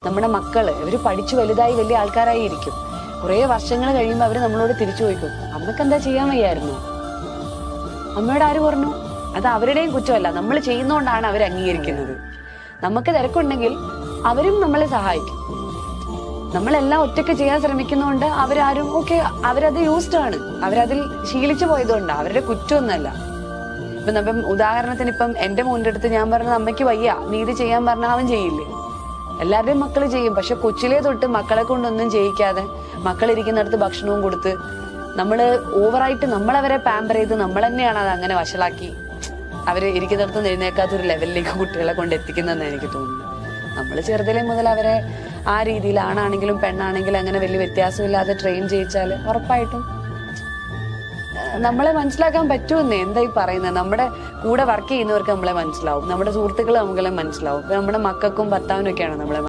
നമ്മുടെ മക്കള് ഇവര് പഠിച്ചു വലുതായി വലിയ ആൾക്കാരായി ഇരിക്കും. കുറെ വർഷങ്ങൾ കഴിയുമ്പോൾ അവര് നമ്മളോട് തിരിച്ചു ചോദിക്കും, അമ്മക്ക് എന്താ ചെയ്യാൻ വയ്യായിരുന്നു? അമ്മയോട് ആര് പറഞ്ഞു? അത് അവരുടെയും കുറ്റമല്ല, നമ്മൾ ചെയ്യുന്നോണ്ടാണ് അവർ അംഗീകരിക്കുന്നത്. നമുക്ക് തിരക്കുണ്ടെങ്കിൽ അവരും നമ്മളെ സഹായിക്കും. നമ്മളെല്ലാം ഒറ്റയ്ക്ക് ചെയ്യാൻ ശ്രമിക്കുന്നതുകൊണ്ട് അവരാരും അവരത് യൂസ്ഡ് ആണ്, അവരതിൽ ശീലിച്ചു പോയതുകൊണ്ട് അവരുടെ കുറ്റമൊന്നുമല്ല. ഇപ്പം ഉദാഹരണത്തിന് ഇപ്പം എന്റെ മോന്റെ അടുത്ത് ഞാൻ പറഞ്ഞത് അമ്മയ്ക്ക് വയ്യ, നീ ഇത് ചെയ്യാൻ പറഞ്ഞാൽ അവൻ ചെയ്യില്ലേ? എല്ലാവരുടെയും മക്കള് ചെയ്യും. പക്ഷെ കൊച്ചിലേ തൊട്ട് മക്കളെ കൊണ്ടൊന്നും ചെയ്യിക്കാതെ മക്കളിരിക്കുന്നിടത്ത് ഭക്ഷണവും കൊടുത്ത് നമ്മള് ഓവറായിട്ട് നമ്മളവരെ പാമ്പർ ചെയ്ത് നമ്മൾ തന്നെയാണ് അത് അങ്ങനെ വഷളാക്കി അവര് ഇരിക്കുന്നിടത്ത് എഴുന്നേക്കാത്തൊരു ലെവലിലേക്ക് കുട്ടികളെ കൊണ്ട് എത്തിക്കുന്നതെന്ന് എനിക്ക് തോന്നുന്നു. നമ്മൾ ചെറുതിലെ മുതൽ അവരെ ആ രീതിയിൽ ആണാണെങ്കിലും പെണ്ണാണെങ്കിലും അങ്ങനെ വലിയ വ്യത്യാസമില്ലാതെ ട്രെയിൻ ചെയ്യിച്ചാൽ ഉറപ്പായിട്ടും നമ്മളെ മനസ്സിലാക്കാൻ പറ്റുമെന്നേ. എന്താ ഈ പറയുന്നത്? നമ്മുടെ കൂടെ വർക്ക് ചെയ്യുന്നവർക്ക് നമ്മളെ മനസ്സിലാവും, നമ്മുടെ സുഹൃത്തുക്കൾ നമ്മളെ മനസ്സിലാവും, നമ്മുടെ മക്കൾക്കും ഭർത്താവിനും ഒക്കെയാണ് നമ്മളെ